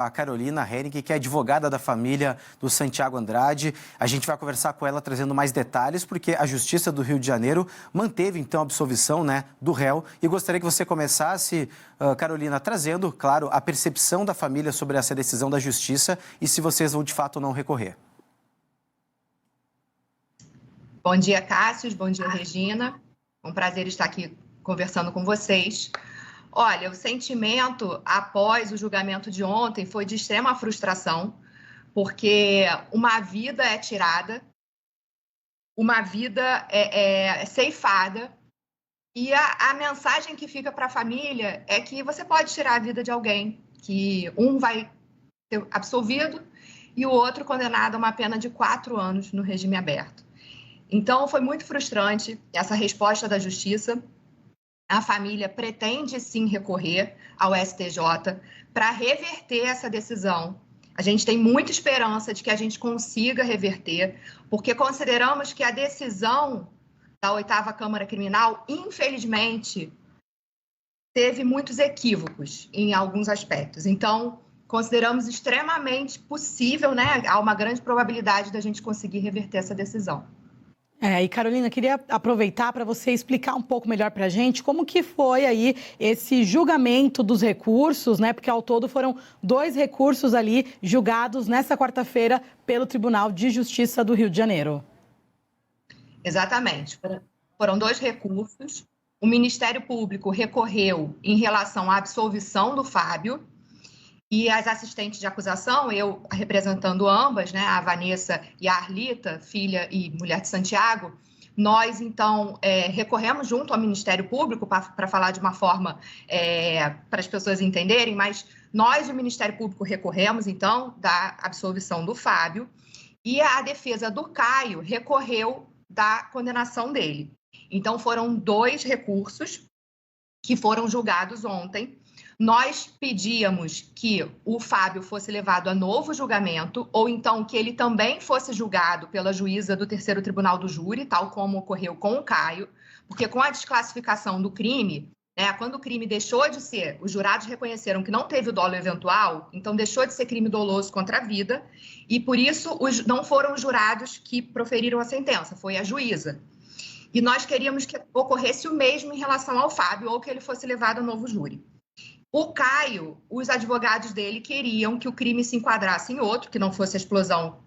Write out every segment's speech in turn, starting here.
A Carolina Henning, que é advogada da família do Santiago Andrade. A gente vai conversar com ela trazendo mais detalhes, porque a Justiça do Rio de Janeiro manteve, então, a absolvição, né, do réu. E gostaria que você começasse, Carolina, trazendo, claro, a percepção da família sobre essa decisão da Justiça e se vocês vão, de fato, não recorrer. Bom dia, Cássio. Bom dia, Regina. É um prazer estar aqui conversando com vocês. Olha, o sentimento após o julgamento de ontem foi de extrema frustração, porque uma vida é tirada, uma vida é ceifada, e a mensagem que fica para a família é que você pode tirar a vida de alguém, que um vai ser absolvido e o outro condenado a uma pena de 4 anos no regime aberto. Então, foi muito frustrante essa resposta da Justiça. A família pretende, sim, recorrer ao STJ para reverter essa decisão. A gente tem muita esperança de que a gente consiga reverter, porque consideramos que a decisão da 8ª Câmara Criminal, infelizmente, teve muitos equívocos em alguns aspectos. Então, consideramos extremamente possível, né? Há uma grande probabilidade da gente conseguir reverter essa decisão. E Carolina, queria aproveitar para você explicar um pouco melhor para a gente como que foi aí esse julgamento dos recursos, né? Porque ao todo foram 2 recursos ali julgados nessa quarta-feira pelo Tribunal de Justiça do Rio de Janeiro. Exatamente. Foram 2 recursos. O Ministério Público recorreu em relação à absolvição do Fábio, e as assistentes de acusação, eu representando ambas, né, a Vanessa e a Arlita, filha e mulher de Santiago, nós, então, recorremos junto ao Ministério Público, para falar de uma forma para as pessoas entenderem, mas nós, o Ministério Público, recorremos, então, da absolvição do Fábio, e a defesa do Caio recorreu da condenação dele. Então, foram 2 recursos que foram julgados ontem. Nós pedíamos que o Fábio fosse levado a novo julgamento, ou então que ele também fosse julgado pela juíza do 3º Tribunal do Júri, tal como ocorreu com o Caio, porque com a desclassificação do crime, né, quando o crime deixou de ser, os jurados reconheceram que não teve o dolo eventual, então deixou de ser crime doloso contra a vida, e por isso não foram os jurados que proferiram a sentença, foi a juíza. E nós queríamos que ocorresse o mesmo em relação ao Fábio, ou que ele fosse levado a novo júri. O Caio, os advogados dele queriam que o crime se enquadrasse em outro, que não fosse a explosão,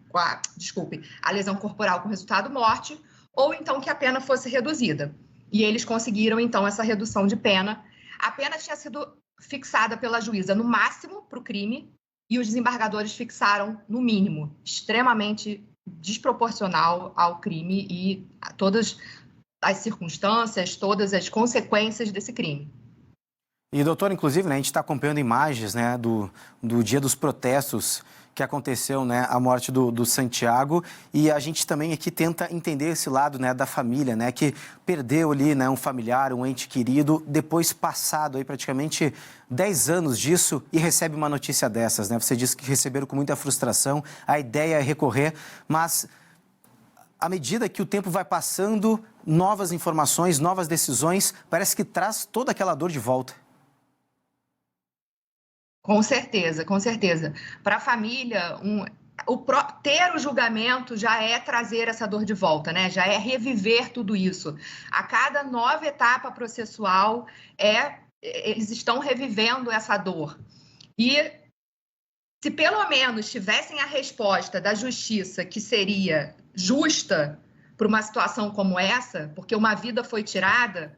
a lesão corporal com resultado morte, ou então que a pena fosse reduzida. E eles conseguiram, então, essa redução de pena. A pena tinha sido fixada pela juíza no máximo para o crime, e os desembargadores fixaram no mínimo, extremamente desproporcional ao crime e a todas as circunstâncias, todas as consequências desse crime. E, doutor, inclusive, né, a gente está acompanhando imagens, né, do dia dos protestos que aconteceu, né, a morte do Santiago, e a gente também aqui tenta entender esse lado, né, da família, né, que perdeu ali, né, um familiar, um ente querido, depois passado aí praticamente 10 anos disso e recebe uma notícia dessas, né? Você disse que receberam com muita frustração, a ideia é recorrer, mas à medida que o tempo vai passando, novas informações, novas decisões, parece que traz toda aquela dor de volta. Com certeza, com certeza. Para a família, ter o julgamento já é trazer essa dor de volta, né? Já é reviver tudo isso. A cada nova etapa processual, eles estão revivendo essa dor. E se pelo menos tivessem a resposta da justiça, que seria justa para uma situação como essa, porque uma vida foi tirada,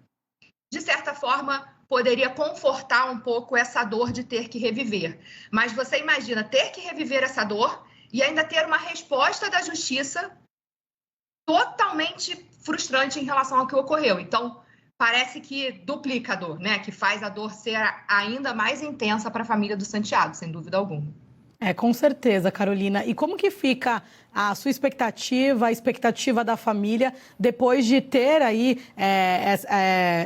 de certa forma poderia confortar um pouco essa dor de ter que reviver. Mas você imagina ter que reviver essa dor e ainda ter uma resposta da justiça totalmente frustrante em relação ao que ocorreu. Então, parece que duplica a dor, né? Que faz a dor ser ainda mais intensa para a família do Santiago, sem dúvida alguma. Com certeza, Carolina. E como que fica a sua expectativa, a expectativa da família, depois de ter aí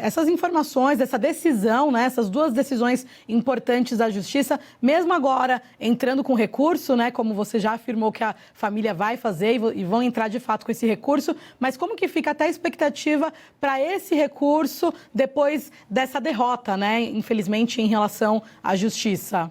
essas informações, essa decisão, né, essas 2 decisões importantes da Justiça, mesmo agora entrando com recurso, né, como você já afirmou que a família vai fazer e vão entrar de fato com esse recurso, mas como que fica até a expectativa para esse recurso depois dessa derrota, né, infelizmente, em relação à Justiça?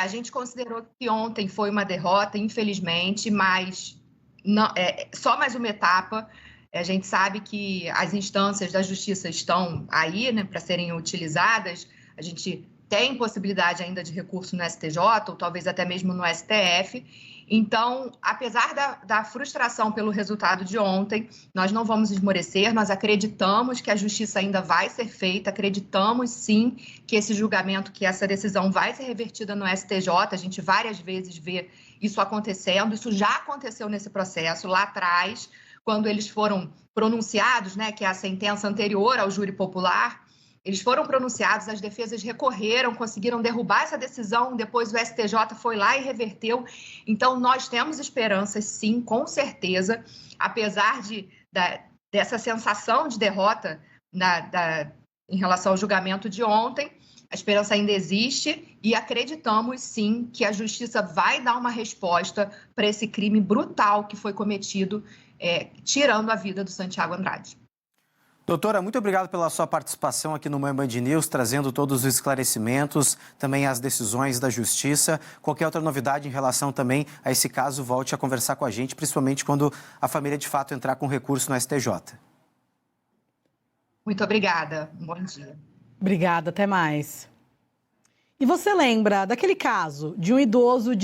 A gente considerou que ontem foi uma derrota, infelizmente, mas não, só mais uma etapa. A gente sabe que as instâncias da justiça estão aí, né, para serem utilizadas. A gente tem possibilidade ainda de recurso no STJ, ou talvez até mesmo no STF. Então, apesar da frustração pelo resultado de ontem, nós não vamos esmorecer, nós acreditamos que a justiça ainda vai ser feita, acreditamos sim que esse julgamento, que essa decisão vai ser revertida no STJ, a gente várias vezes vê isso acontecendo, isso já aconteceu nesse processo lá atrás, quando eles foram pronunciados, né, que é a sentença anterior ao júri popular, eles foram pronunciados, as defesas recorreram, conseguiram derrubar essa decisão, depois o STJ foi lá e reverteu. Então, nós temos esperanças, sim, com certeza, apesar dessa sensação de derrota em relação ao julgamento de ontem, a esperança ainda existe e acreditamos, sim, que a justiça vai dar uma resposta para esse crime brutal que foi cometido, tirando a vida do Santiago Andrade. Doutora, muito obrigado pela sua participação aqui no Manhã Band News, trazendo todos os esclarecimentos, também as decisões da Justiça. Qualquer outra novidade em relação também a esse caso, volte a conversar com a gente, principalmente quando a família de fato entrar com recurso no STJ. Muito obrigada. Um bom dia. Obrigada, até mais. E você lembra daquele caso de um idoso